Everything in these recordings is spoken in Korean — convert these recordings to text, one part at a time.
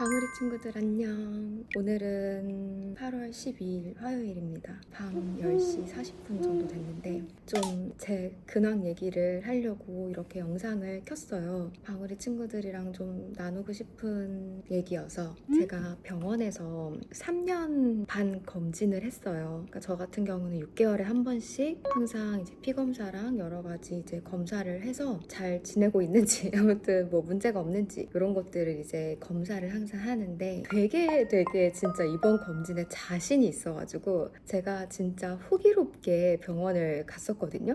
방울이 친구들 안녕. 오늘은 8월 12일 화요일입니다. 밤 10시 40분 정도 됐는데 좀 제 근황 얘기를 하려고 이렇게 영상을 켰어요. 방울이 친구들이랑 좀 나누고 싶은 얘기여서 제가 병원에서 3년 반 검진을 했어요. 그러니까 저 같은 경우는 6개월에 한 번씩 항상 이제 피 검사랑 여러 가지 이제 검사를 해서 잘 지내고 있는지 아무튼 뭐 문제가 없는지 이런 것들을 이제 검사를 항상 하는데 되게 진짜 이번 검진에 자신이 있어가지고 제가 진짜 호기롭게 병원을 갔었거든요.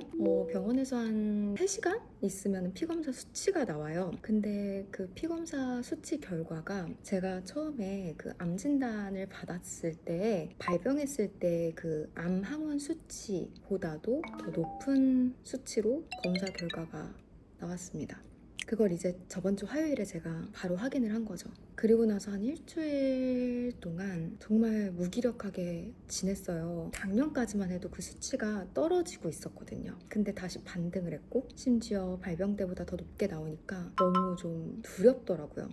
병원에서 한 3시간 있으면 피검사 수치가 나와요. 근데 그 피검사 수치 결과가 제가 처음에 그 암 진단을 받았을 때 발병했을 때 그 암 항원 수치보다도 더 높은 수치로 검사 결과가 나왔습니다. 그걸 이제 저번 주 화요일에 제가 바로 확인을 한 거죠. 그리고 나서 한 일주일 동안 정말 무기력하게 지냈어요. 작년까지만 해도 그 수치가 떨어지고 있었거든요. 근데 다시 반등을 했고 심지어 발병 때보다 더 높게 나오니까 너무 좀 두렵더라고요.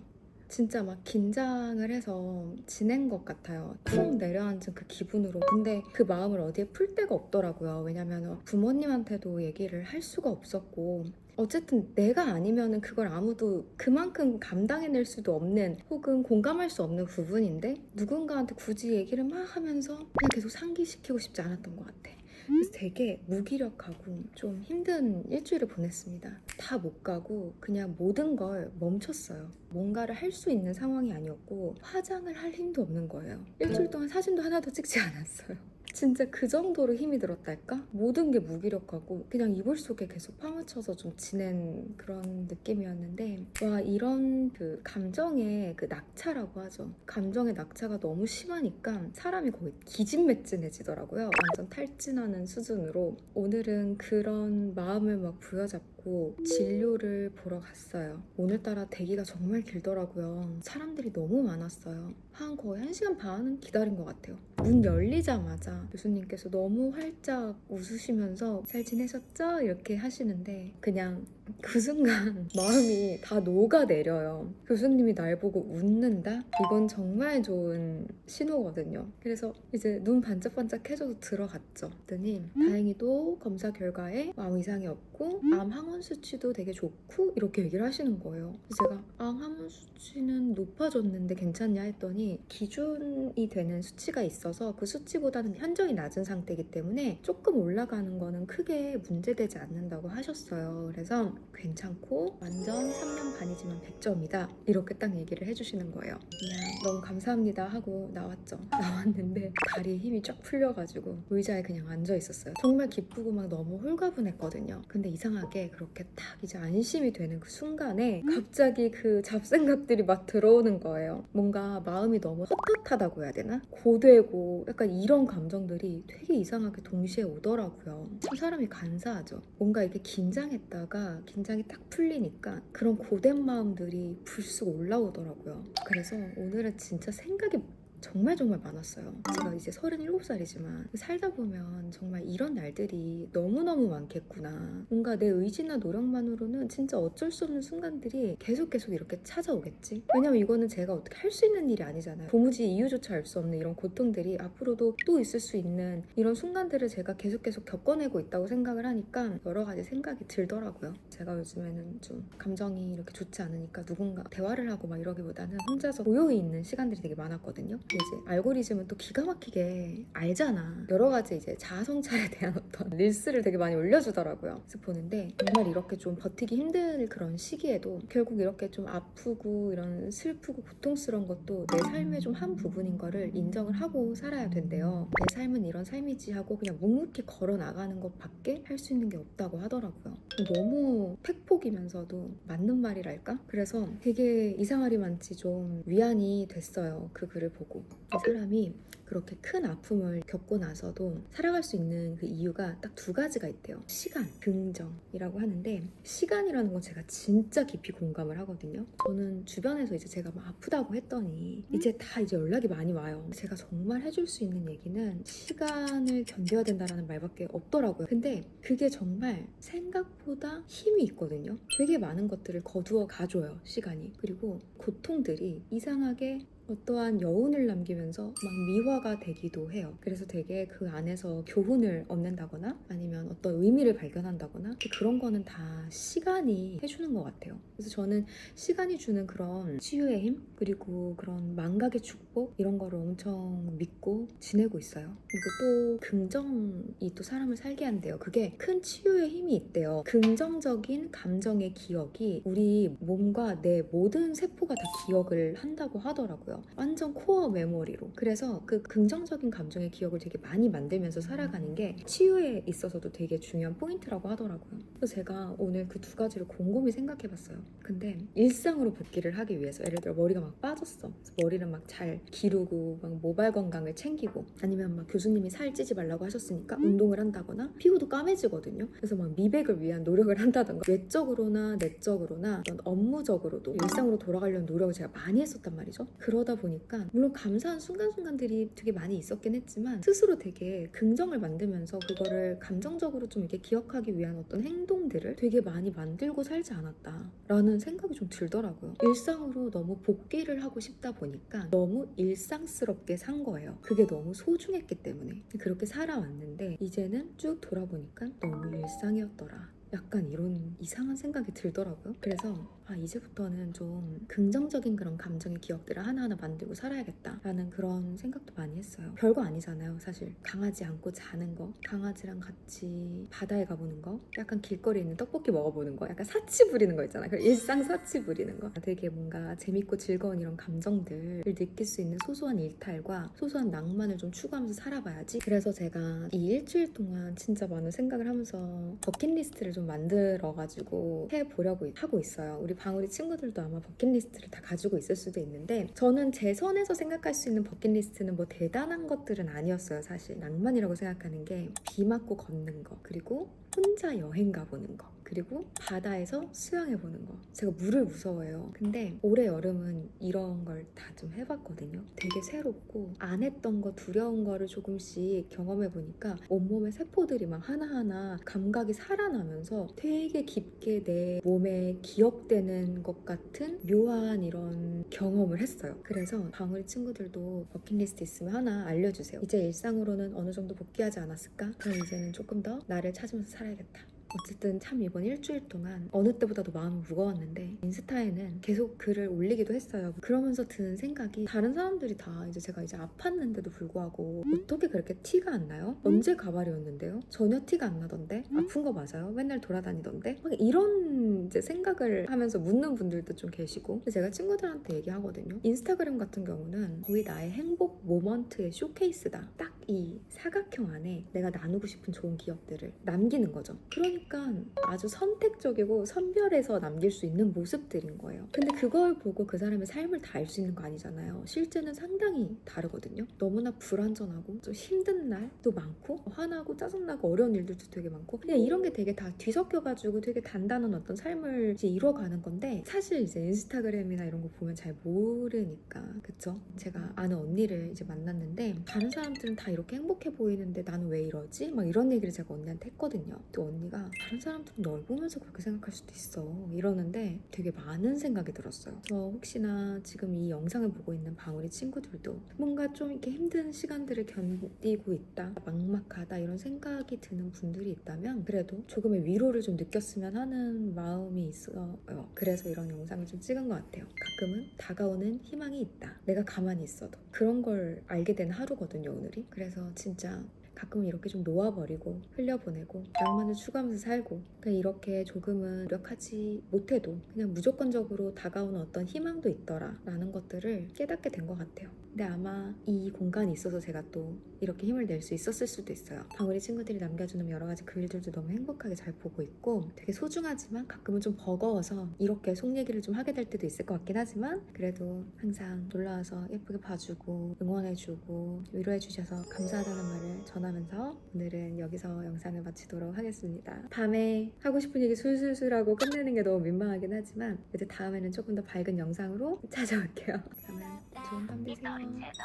진짜 막 긴장을 해서 지낸 것 같아요. 푹 내려앉은 그 기분으로. 근데 그 마음을 어디에 풀 데가 없더라고요. 왜냐면 부모님한테도 얘기를 할 수가 없었고 어쨌든 내가 아니면은 그걸 아무도 그만큼 감당해낼 수도 없는 혹은 공감할 수 없는 부분인데 누군가한테 굳이 얘기를 막 하면서 그냥 계속 상기시키고 싶지 않았던 것 같아. 그래서 되게 무기력하고 좀 힘든 일주일을 보냈습니다. 다 못 가고 그냥 모든 걸 멈췄어요. 뭔가를 할 수 있는 상황이 아니었고 화장을 할 힘도 없는 거예요. 일주일 동안 사진도 하나도 찍지 않았어요. 진짜 그 정도로 힘이 들었달까? 모든 게 무기력하고 그냥 이불 속에 계속 파묻혀서 좀 지낸 그런 느낌이었는데 와, 이런 그 감정의 그 낙차라고 하죠. 감정의 낙차가 너무 심하니까 사람이 거의 기진맥진해지더라고요. 완전 탈진하는 수준으로. 오늘은 그런 마음을 막 부여잡고 진료를 보러 갔어요. 오늘따라 대기가 정말 길더라고요. 사람들이 너무 많았어요. 한 거의 1시간 반 기다린 것 같아요. 문 열리자마자 교수님께서 너무 활짝 웃으시면서 잘 지내셨죠? 이렇게 하시는데 그냥 그 순간 마음이 다 녹아내려요. 교수님이 날 보고 웃는다? 이건 정말 좋은 신호거든요. 그래서 이제 눈 반짝반짝 해져서 들어갔죠. 그랬더니 다행히도 검사 결과에 아무 이상이 없고 암 항원 수치도 되게 좋고 이렇게 얘기를 하시는 거예요. 그래서 제가 암 항원 수치는 높아졌는데 괜찮냐 했더니 기준이 되는 수치가 있어서 그 수치보다는 현저히 낮은 상태이기 때문에 조금 올라가는 거는 크게 문제되지 않는다고 하셨어요. 그래서 괜찮고 완전 3년 반이지만 100점이다 이렇게 딱 얘기를 해주시는 거예요. 그냥 너무 감사합니다 하고 나왔죠. 나왔는데 다리에 힘이 쫙 풀려가지고 의자에 그냥 앉아 있었어요. 정말 기쁘고 막 너무 홀가분했거든요. 근데 이상하게 그렇게 딱 이제 안심이 되는 그 순간에 갑자기 그 잡생각들이 막 들어오는 거예요. 뭔가 마음이 너무 헛헛하다고 해야 되나? 고되고 약간 이런 감정들이 되게 이상하게 동시에 오더라고요. 참 사람이 간사하죠. 뭔가 이렇게 긴장했다가 긴장이 딱 풀리니까 그런 고된 마음들이 불쑥 올라오더라고요. 그래서 오늘은 진짜 생각이 정말 많았어요. 제가 이제 37살이지만 살다 보면 정말 이런 날들이 너무너무 많겠구나. 뭔가 내 의지나 노력만으로는 진짜 어쩔 수 없는 순간들이 계속 이렇게 찾아오겠지? 왜냐면 이거는 제가 어떻게 할 수 있는 일이 아니잖아요. 도무지 이유조차 알 수 없는 이런 고통들이 앞으로도 또 있을 수 있는 이런 순간들을 제가 계속 겪어내고 있다고 생각을 하니까 여러 가지 생각이 들더라고요. 제가 요즘에는 좀 감정이 이렇게 좋지 않으니까 누군가 대화를 하고 막 이러기보다는 혼자서 고요히 있는 시간들이 되게 많았거든요. 이제 알고리즘은 또 기가 막히게 알잖아. 여러 가지 이제 자아성찰에 대한 어떤 릴스를 되게 많이 올려주더라고요. 그래서 보는데 정말 이렇게 좀 버티기 힘든 그런 시기에도 결국 이렇게 좀 아프고 이런 슬프고 고통스러운 것도 내 삶의 좀 한 부분인 거를 인정을 하고 살아야 된대요. 내 삶은 이런 삶이지 하고 그냥 묵묵히 걸어 나가는 것밖에 할 수 있는 게 없다고 하더라고요. 너무 팩폭이면서도 맞는 말이랄까? 그래서 되게 이상하리만치 좀 위안이 됐어요. 그 글을 보고. 사람이 그렇게 큰 아픔을 겪고 나서도 살아갈 수 있는 그 이유가 딱 두 가지가 있대요. 시간, 긍정이라고 하는데, 시간이라는 건 제가 진짜 깊이 공감을 하거든요. 저는 주변에서 이제 제가 막 아프다고 했더니 이제 연락이 많이 와요. 제가 정말 해줄 수 있는 얘기는 시간을 견뎌야 된다라는 말밖에 없더라고요. 근데 그게 정말 생각보다 힘이 있거든요. 되게 많은 것들을 거두어 가줘요, 시간이. 그리고 고통들이 이상하게 어떠한 여운을 남기면서 막 미화가 되기도 해요. 그래서 되게 그 안에서 교훈을 얻는다거나 아니면 어떤 의미를 발견한다거나 그런 거는 다 시간이 해주는 것 같아요. 그래서 저는 시간이 주는 그런 치유의 힘 그리고 그런 망각의 축복 이런 거를 엄청 믿고 지내고 있어요. 그리고 또 긍정이 또 사람을 살게 한대요. 그게 큰 치유의 힘이 있대요. 긍정적인 감정의 기억이 우리 몸과 내 모든 세포가 다 기억을 한다고 하더라고요. 완전 코어 메모리로. 그래서 그 긍정적인 감정의 기억을 되게 많이 만들면서 살아가는 게 치유에 있어서도 되게 중요한 포인트라고 하더라고요. 그래서 제가 오늘 그 두 가지를 곰곰이 생각해봤어요. 근데 일상으로 복귀를 하기 위해서 예를 들어 머리가 막 빠졌어. 그래서 머리를 막 잘 기르고 막 모발 건강을 챙기고 아니면 막 교수님이 살 찌지 말라고 하셨으니까 운동을 한다거나 피부도 까매지거든요. 그래서 막 미백을 위한 노력을 한다던가 외적으로나 내적으로나 어떤 업무적으로도 일상으로 돌아가려는 노력을 제가 많이 했었단 말이죠. 그러다 보니까 물론 감사한 순간순간들이 되게 많이 있었긴 했지만 스스로 되게 긍정을 만들면서 그거를 감정적으로 좀 이렇게 기억하기 위한 어떤 행동들을 되게 많이 만들고 살지 않았다라는 생각이 좀 들더라고요. 일상으로 너무 복귀를 하고 싶다 보니까 너무 일상스럽게 산 거예요. 그게 너무 소중했기 때문에 그렇게 살아왔는데 이제는 쭉 돌아보니까 너무 일상이었더라. 약간 이런 이상한 생각이 들더라고요. 그래서 이제부터는 좀 긍정적인 그런 감정의 기억들을 하나하나 만들고 살아야겠다라는 그런 생각도 많이 했어요. 별거 아니잖아요, 사실. 강아지 안고 자는 거, 강아지랑 같이 바다에 가보는 거, 약간 길거리에 있는 떡볶이 먹어보는 거, 약간 사치 부리는 거 있잖아요. 일상 사치 부리는 거. 되게 뭔가 재밌고 즐거운 이런 감정들을 느낄 수 있는 소소한 일탈과 소소한 낭만을 좀 추구하면서 살아봐야지. 그래서 제가 이 일주일 동안 진짜 많은 생각을 하면서 버킷리스트를 좀 만들어가지고 해보려고 하고 있어요. 우리 방울이 친구들도 아마 버킷리스트를 다 가지고 있을 수도 있는데 저는 제 선에서 생각할 수 있는 버킷리스트는 뭐 대단한 것들은 아니었어요. 사실 낭만이라고 생각하는 게 비 맞고 걷는 거 그리고 혼자 여행 가보는 거 그리고 바다에서 수영해보는 거. 제가 물을 무서워해요. 근데 올해 여름은 이런 걸 다 좀 해봤거든요. 되게 새롭고 안 했던 거 두려운 거를 조금씩 경험해보니까 온몸의 세포들이 막 하나하나 감각이 살아나면서 되게 깊게 내 몸에 기억되는 것 같은 묘한 이런 경험을 했어요. 그래서 방울이 친구들도 버킷리스트 있으면 하나 알려주세요. 이제 일상으로는 어느 정도 복귀하지 않았을까? 그럼 이제는 조금 더 나를 찾으면서 살아야겠다. 어쨌든 참 이번 일주일 동안 어느 때보다도 마음이 무거웠는데 인스타에는 계속 글을 올리기도 했어요. 그러면서 드는 생각이 다른 사람들이 다 제가 아팠는데도 불구하고 어떻게 그렇게 티가 안 나요? 언제 가발이었는데요? 전혀 티가 안 나던데? 아픈 거 맞아요? 맨날 돌아다니던데? 막 이런 생각을 하면서 묻는 분들도 좀 계시고 제가 친구들한테 얘기하거든요. 인스타그램 같은 경우는 거의 나의 행복 모먼트의 쇼케이스다. 딱 이 사각형 안에 내가 나누고 싶은 좋은 기억들을 남기는 거죠. 그러니까 아주 선택적이고 선별해서 남길 수 있는 모습들인 거예요. 근데 그걸 보고 그 사람의 삶을 다 알 수 있는 거 아니잖아요. 실제는 상당히 다르거든요. 너무나 불안전하고 좀 힘든 날도 많고 화나고 짜증나고 어려운 일들도 되게 많고 그냥 이런 게 되게 다 뒤섞여가지고 되게 단단한 어떤 삶을 이뤄가는 건데 사실 인스타그램이나 이런 거 보면 잘 모르니까 그쵸? 제가 아는 언니를 만났는데 다른 사람들은 다 이렇게 행복해 보이는데 나는 왜 이러지? 막 이런 얘기를 제가 언니한테 했거든요. 또 언니가 다른 사람들은 널 보면서 그렇게 생각할 수도 있어 이러는데 되게 많은 생각이 들었어요. 그래서 혹시나 지금 이 영상을 보고 있는 방울이 친구들도 뭔가 좀 이렇게 힘든 시간들을 견디고 있다 막막하다 이런 생각이 드는 분들이 있다면 그래도 조금의 위로를 좀 느꼈으면 하는 마음이 있어요. 그래서 이런 영상을 좀 찍은 것 같아요. 가끔은 다가오는 희망이 있다. 내가 가만히 있어도 그런 걸 알게 된 하루거든요 오늘이. 그래서 진짜 가끔은 이렇게 좀 놓아버리고 흘려보내고 낭만을 추구하면서 살고 그냥 이렇게 조금은 노력하지 못해도 그냥 무조건적으로 다가오는 어떤 희망도 있더라 라는 것들을 깨닫게 된 것 같아요. 근데 아마 이 공간이 있어서 제가 또 이렇게 힘을 낼 수 있었을 수도 있어요. 방울이 친구들이 남겨주는 여러 가지 글들도 너무 행복하게 잘 보고 있고 되게 소중하지만 가끔은 좀 버거워서 이렇게 속 얘기를 좀 하게 될 때도 있을 것 같긴 하지만 그래도 항상 놀러와서 예쁘게 봐주고 응원해주고 위로해주셔서 감사하다는 말을 전하면서 오늘은 여기서 영상을 마치도록 하겠습니다. 밤에 하고 싶은 얘기 술술술 하고 끝내는 게 너무 민망하긴 하지만 이제 다음에는 조금 더 밝은 영상으로 찾아올게요. 그러면 좋은 밤 되세요.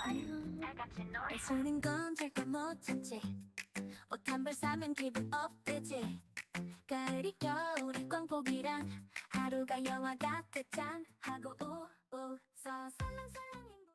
안녕. 쓰는 건 절대 못 참지. 옷 한 벌 사면 기분 업되지. 가을이 겨울이 광복이란 하루가 영화 같아 짠 하고 웃어 설렁설렁